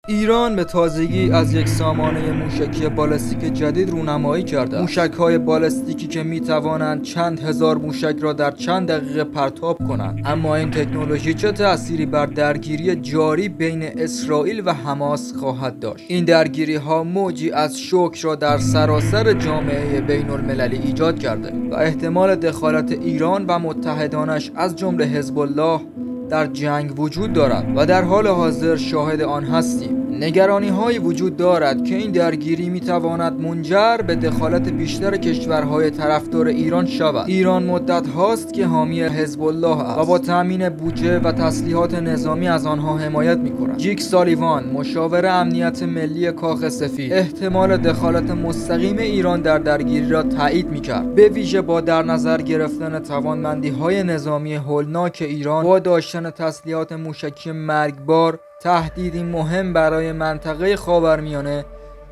ایران به تازگی از یک سامانه موشکی بالستیک جدید رونمایی کرده. موشک‌های بالستیکی که می‌توانند چند هزار موشک را در چند دقیقه پرتاب کنند. اما این تکنولوژی چه تأثیری بر درگیری جاری بین اسرائیل و حماس خواهد داشت؟ این درگیری‌ها موجی از شوک را در سراسر جامعه بین‌المللی ایجاد کرده و احتمال دخالت ایران و متحدانش از جمله حزب الله در جنگ وجود دارد و در حال حاضر شاهد آن هستیم. نگرانی‌هایی وجود دارد که این درگیری می‌تواند منجر به دخالت بیشتر کشورهای طرفدار ایران شود. ایران مدت هاست که حامی حزب الله است و با تامین بودجه و تسلیحات نظامی از آنها حمایت می‌کند. جیک سالیوان، مشاور امنیت ملی کاخ سفید، احتمال دخالت مستقیم ایران در درگیری را تایید می‌کرد، به ویژه با در نظر گرفتن توانمندی‌های نظامی هولناک ایران با داشتن تسلیحات موشکی مرگبار. تهدیدی مهم برای منطقه خاورمیانه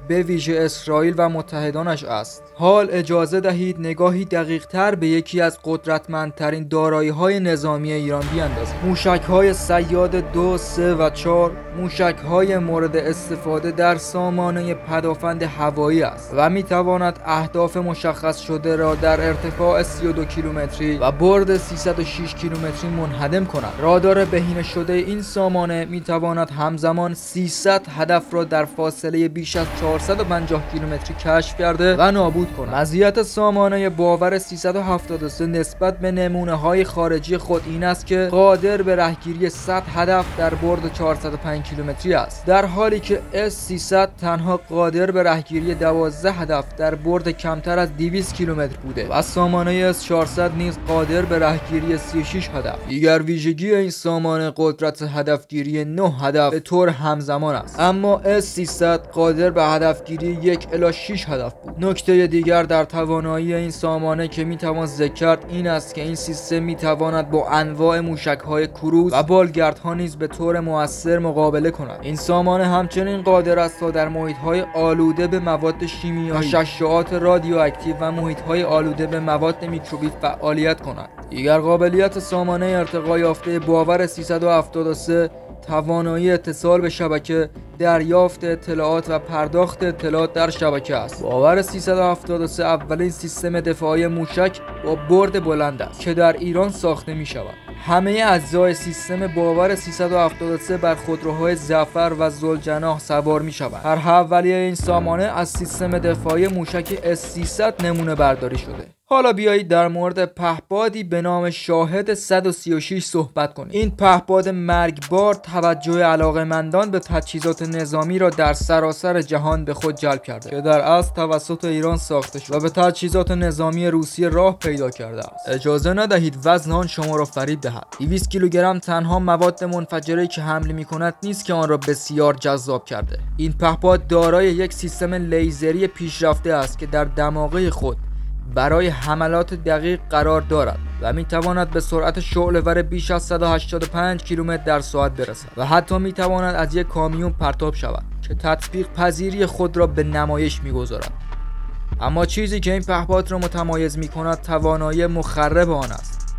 به ویژه اسرائیل و متحدانش است. حال اجازه دهید نگاهی دقیق‌تر به یکی از قدرتمندترین دارایی‌های نظامی ایران بیاندازیم. موشک‌های صیاد 2، 3 و 4 موشک‌های مورد استفاده در سامانه پدافند هوایی است و می‌تواند اهداف مشخص شده را در ارتفاع 32 کیلومتری و برد 306 کیلومتری منهدم کند. رادار بهینه شده این سامانه می‌تواند همزمان 300 هدف را در فاصله بیش از 450 کیلومتری کشف کرده و نابود کند. مزیت سامانه باور 373 نسبت به نمونه‌های خارجی خود این است که قادر به رهگیری 100 هدف در برد 405 کیلومتری است، در حالی که S300 تنها قادر به رهگیری 12 هدف در برد کمتر از 200 کیلومتر بوده و سامانه S400 نیز قادر به رهگیری 36 هدف. دیگر ویژگی این سامانه قدرت هدفگیری 9 هدف به طور همزمان است، اما S300 قادر به هدفگیری 1 الی 6 هدف بود. نکته دیگر در توانایی این سامانه که میتوان ذکر کرد این است که این سیستم میتواند با انواع موشک‌های کروز و بالگردها نیز به طور مؤثر مقابله کند. این سامانه همچنین قادر است تا در محیط‌های آلوده به مواد شیمیایی، تشعشعات رادیواکتیو و محیط‌های آلوده به مواد میکروبی فعالیت کند. دیگر قابلیت سامانه ارتقا یافته باور 373 توانایی اتصال به شبکه، دریافت اطلاعات و پرداخت اطلاعات در شبکه است. باور 373 اولین سیستم دفاعی موشک با برد بلند است که در ایران ساخته می شود. همه اجزای سیستم باور 373 بر خودروهای ظفر و ذوالجناح سوار می شود. طرح اولیه این سامانه از سیستم دفاعی موشک S300 نمونه برداری شده. حالا بیایید در مورد پهپادی به نام شاهد 136 صحبت کنیم. این پهپاد مرگبار توجه علاقه‌مندان به تجهیزات نظامی را در سراسر جهان به خود جلب کرده که در اصل توسط ایران ساخته شد و به تجهیزات نظامی روسیه راه پیدا کرده است. اجازه ندهید وزن آن شما را فریب دهد. 200 کیلوگرم تنها مواد منفجره که حمل می‌کند نیست که آن را بسیار جذاب کرده. این پهپاد دارای یک سیستم لیزری پیشرفته است که در دماغه خود برای حملات دقیق قرار دارد و میتواند به سرعت شعله‌ور بیش از 185 کیلومتر در ساعت برسد و حتی میتواند از یک کامیون پرتاب شود که تطبیق پذیری خود را به نمایش میگذارد. اما چیزی که این پهپاد را متمایز میکند توانایی مخرب آن است.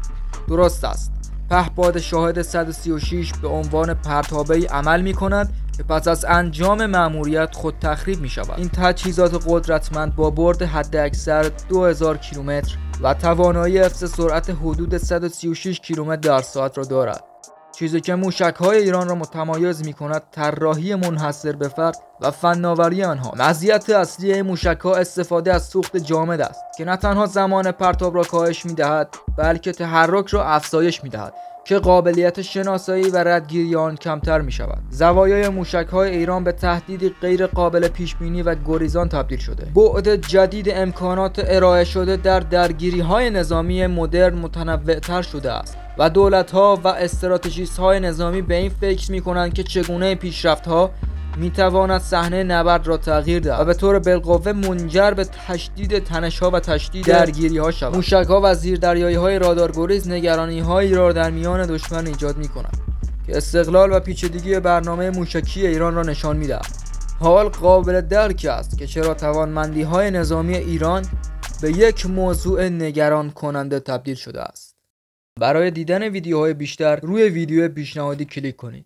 درست است، پهپاد شاهد 136 به عنوان پرتابه‌ای عمل میکند که پس از انجام مأموریت خود تخریب می شود. این تجهیزات قدرتمند با برد حداکثر 2000 کیلومتر و توانایی حفظ سرعت حدود 136 کیلومتر در ساعت را دارد. چیزی که موشک‌های ایران را متمایز می‌کند طراحی منحصر به فرد و فناوری آنها. مزیت اصلی این موشک‌ها استفاده از سوخت جامد است که نه تنها زمان پرتاب را کاهش می‌دهد بلکه تحرک را افزایش می‌دهد که قابلیت شناسایی و ردگیری آن کمتر می شود. زوایای موشک‌های ایران به تهدیدی غیر قابل پیشبینی و گریزان تبدیل شده. بعد جدید امکانات ارائه شده در درگیری‌های نظامی مدرن متنوع‌تر شده است و دولت‌ها و استراتژیست‌های نظامی به این فکر می‌کنند که چگونه پیشرفت‌ها میتواند صحنه نبرد را تغییر دهد و به طور بالقوه منجر به تشدید تنش‌ها و تشدید درگیری‌ها شود. موشک‌ها و زیردریایی‌های رادارگریز نگرانی‌هایی را در میان دشمن ایجاد می‌کنند که استقلال و پیچیدگی برنامه موشکی ایران را نشان می‌دهد. حال قابل درک است که چرا توانمندی‌های نظامی ایران به یک موضوع نگران کننده تبدیل شده است. برای دیدن ویدیوهای بیشتر روی ویدیو پیشنهادی کلیک کنید.